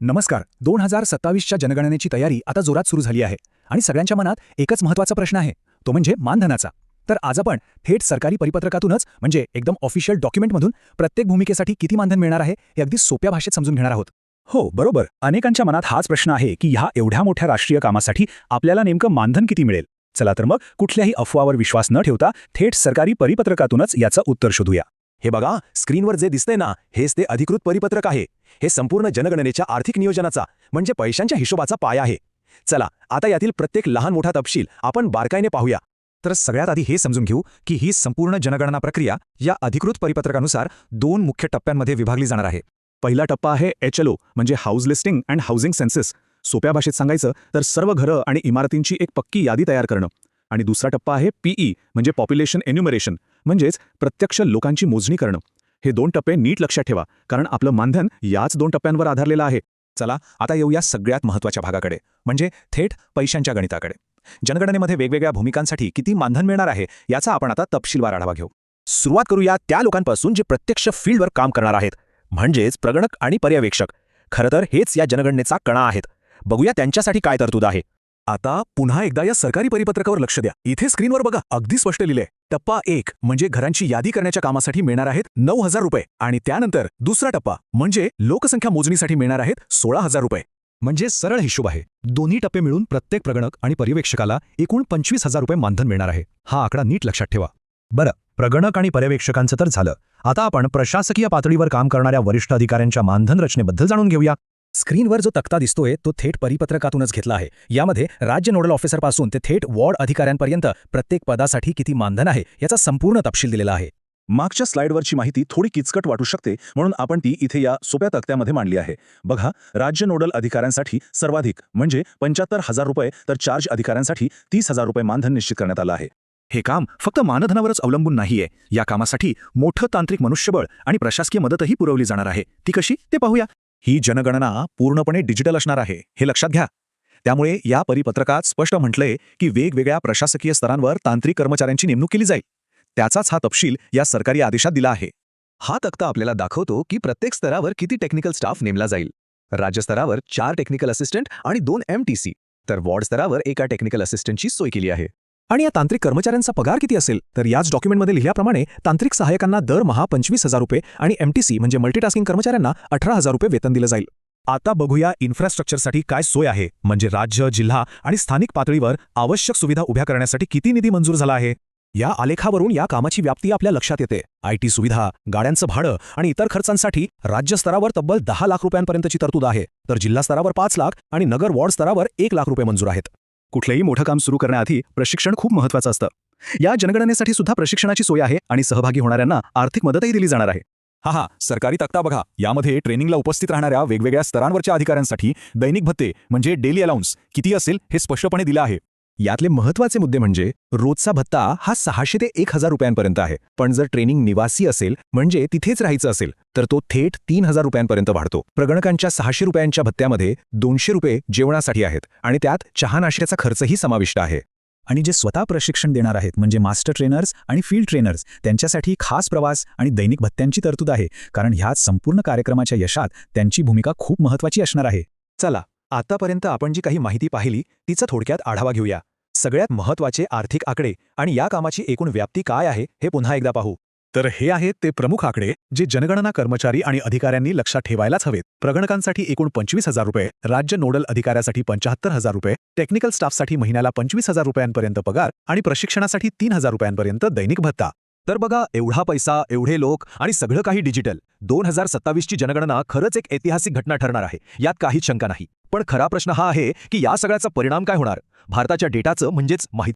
नमस्कार. 2027च्या जनगणनेची तयारी आता जोरात सुरू झाली आहे आणि सगळ्यांच्या मनात एकच महत्त्वाचा प्रश्न आहे, तो म्हणजे मानधनाचा. तर आज आपण थेट सरकारी परिपत्रकातूनच म्हणजे एकदम ऑफिशियल डॉक्युमेंटमधून प्रत्येक भूमिकेसाठी किती मानधन मिळणार आहे हे अगदी सोप्या भाषेत समजून घेणार आहोत. हो, बरोबर. अनेकांच्या मनात हाच प्रश्न आहे की ह्या एवढ्या मोठ्या राष्ट्रीय कामासाठी आपल्याला नेमकं मानधन किती मिळेल. चला तर मग कुठल्याही अफवावर विश्वास न ठेवता थेट सरकारी परिपत्रकातूनच याचं उत्तर शोधूया. हे बघा, स्क्रीनवर जे दिसतंय ना, हेच ते अधिकृत परिपत्रक आहे. हे संपूर्ण जनगणनेच्या आर्थिक नियोजनाचा म्हणजे पैशांच्या हिशोबाचा पाया आहे. चला आता यातील प्रत्येक लहान मोठा तपशील आपण बारकाईने पाहूया. तर सगळ्यात आधी हे समजून घेऊ की ही संपूर्ण जनगणना प्रक्रिया या अधिकृत परिपत्रकानुसार 2 मुख्य टप्प्यांमध्ये विभागली जाणार आहे. पहिला टप्पा आहे HLO म्हणजे house listing and housing census. सोप्या भाषेत सांगायचं तर सर्व घरं आणि इमारतींची एक पक्की यादी तयार करणं. आणि दुसरा टप्पा आहे PE म्हणजे पॉप्युलेशन एन्युमरेशन म्हणजेच प्रत्यक्ष लोकांची मोजणी करणं. हे 2 टप्पे नीट लक्षात ठेवा, कारण आपलं मानधन याच 2 टप्प्यांवर आधारलेलं आहे. चला आता येऊया सगळ्यात महत्त्वाच्या भागाकडे, म्हणजे थेट पैशांच्या गणिताकडे. जनगणनेमध्ये वेगवेगळ्या भूमिकांसाठी किती मानधन मिळणार आहे याचा आपण आता तपशीलवार आढावा घेऊ. सुरुवात करूया त्या लोकांपासून जे प्रत्यक्ष फील्डवर काम करणार आहेत, म्हणजेच प्रगणक आणि पर्यवेक्षक. खरं तर हेच या जनगणनेचा कणा आहेत. बघूया त्यांच्यासाठी काय तरतूद आहे. आता पुन्हा एकदा या सरकारी परिपत्रकावर लक्ष द्या. इथे स्क्रीनवर बघा, अगदी स्पष्ट लिहिलंय. टप्पा 1 म्हणजे घरांची यादी करण्याच्या कामासाठी मिळणार आहेत 9,000 रुपये. आणि त्यानंतर दुसरा टप्पा म्हणजे लोकसंख्या मोजणीसाठी मिळणार आहेत 16,000 रुपये. म्हणजे सरळ हिशोब आहे. दोन्ही टप्पे मिळून प्रत्येक प्रगणक आणि पर्यवेक्षकाला एकूण 25,000 रुपये मानधन मिळणार आहे. हा आकडा नीट लक्षात ठेवा. बरं, प्रगणक आणि पर्यवेक्षकांचं तर झालं. आता आपण प्रशासकीय पातळीवर काम करणाऱ्या वरिष्ठ अधिकाऱ्यांच्या मानधन रचनेबद्दल जाणून घेऊया. स्क्रीनवर जो तक्ता दिसतोय तो थेट परिपत्रकातूनच घेतला आहे. यामध्ये राज्य नोडल ऑफिसरपासून ते थेट वॉर्ड अधिकाऱ्यांपर्यंत प्रत्येक पदासाठी किती मानधन आहे याचा संपूर्ण तपशील दिलेला आहे. मागच्या स्लाइडवरची माहिती थोडी किचकट वाटू शकते, म्हणून आपण ती इथे या सोप्या तक्त्यामध्ये मांडली आहे. बघा, राज्य नोडल अधिकाऱ्यांसाठी सर्वाधिक म्हणजे 75,000 रुपये, तर चार्ज अधिकाऱ्यांसाठी 30,000 रुपये मानधन निश्चित करण्यात आलं आहे. हे काम फक्त मानधनावरच अवलंबून नाहीये. या कामासाठी मोठं तांत्रिक मनुष्यबळ आणि प्रशासकीय मदतही पुरवली जाणार आहे. ती कशी ते पाहूया. ही जनगणना पूर्णपणे डिजिटल असणार आहे, हे लक्षात घ्या. त्यामुळे या परिपत्रकात स्पष्ट म्हटलंय की वेगवेगळ्या प्रशासकीय स्तरांवर तांत्रिक कर्मचाऱ्यांची नेमणूक केली जाईल. त्याचाच हा तपशील या सरकारी आदेशात दिला आहे. हा तक्ता आपल्याला दाखवतो की प्रत्येक स्तरावर किती टेक्निकल स्टाफ नेमला जाईल. राज्य स्तरावर 4 टेक्निकल असिस्टंट आणि 2 MTC, तर वॉर्ड स्तरावर एका टेक्निकल असिस्टंटची सोय केली आहे. आणि या तांत्रिक कर्मचाऱ्यांचा पगार किती असेल, तर याच डॉक्युमेंटमध्ये लिहिल्याप्रमाणे तांत्रिक सहाय्यकांना दरमहा 25,000 रुपये आणि MTC म्हणजे मल्टीटास्किंग कर्मचाऱ्यांना 18,000 रुपये वेतन दिलं जाईल. आता बघूया इन्फ्रास्ट्रक्चरसाठी काय सोय आहे, म्हणजे राज्य, जिल्हा आणि स्थानिक पातळीवर आवश्यक सुविधा उभ्या करण्यासाठी किती निधी मंजूर झाला आहे. या आलेखावरून या कामाची व्याप्ती आपल्या लक्षात येते. IT सुविधा, गाड्यांचं भाडं आणि इतर खर्चांसाठी राज्य स्तरावर तब्बल 10 लाख रुपयांपर्यंतची तरतूद आहे, तर जिल्हा स्तरावर 5 लाख आणि नगर वॉर्ड स्तरावर 1 लाख रुपये मंजूर आहेत. कुठलंही मोठं काम सुरू करण्याआधी प्रशिक्षण खूप महत्त्वाचं असतं. या जनगणनेसाठी सुद्धा प्रशिक्षणाची सोय आहे आणि सहभागी होणाऱ्यांना आर्थिक मदतही दिली जाणार आहे. हा सरकारी तक्ता बघा. यामध्ये ट्रेनिंगला उपस्थित राहणाऱ्या वेगवेगळ्या स्तरांवरच्या अधिकाऱ्यांसाठी दैनिक भत्ते म्हणजे डेली अलाउन्स किती असेल हे स्पष्टपणे दिलं आहे. यातले महत्त्वाचे मुद्दे म्हणजे रोजचा भत्ता हा 600 ते 1,000 रुपयांपर्यंत आहे, पण जर ट्रेनिंग निवासी असेल म्हणजे तिथेच राहायचं असेल तर तो थेट 3,000 रुपयांपर्यंत वाढतो. प्रगणकांच्या 600 रुपयांच्या भत्त्यामध्ये 200 रुपये जेवणासाठी आहेत आणि त्यात चहा नाश्त्याचा खर्चही समाविष्ट आहे. आणि जे स्वतः प्रशिक्षण देणार आहेत म्हणजे मास्टर ट्रेनर्स आणि फील्ड ट्रेनर्स त्यांच्यासाठी खास प्रवास आणि दैनिक भत्त्यांची तरतूद आहे, कारण ह्या संपूर्ण कार्यक्रमाच्या यशात त्यांची भूमिका खूप महत्त्वाची असणार आहे. चला आतापर्यंत आपण जी काही माहिती पाहिली तिचा थोडक्यात आढावा घेऊया. सगळ्यात महत्त्वाचे आर्थिक आकडे आणि या कामाची एकूण व्याप्ती काय आहे हे पुन्हा एकदा पाहू. तर हे आहेत ते प्रमुख आकडे जे जनगणना कर्मचारी आणि अधिकाऱ्यांनी लक्षात ठेवायलाच हवेत. प्रगणकांसाठी एकूण 25,000 रुपये, राज्य नोडल अधिकाऱ्यासाठी 75,000 रुपये, टेक्निकल स्टाफसाठी महिन्याला 25,000 रुपयांपर्यंत पगार आणि प्रशिक्षणासाठी 3,000 रुपयांपर्यंत दैनिक भत्ता. तर बघा, एवढा पैसा, एवढे लोक आणि सगळं काही डिजिटल. 2027ची जनगणना खरंच एक ऐतिहासिक घटना ठरणार आहे, यात काहीच शंका नाही. पण खरा प्रश्न हा आहे की या सगळ्याचा परिणाम काय होणार. भारताच्या डेटाचं म्हणजेच माहिती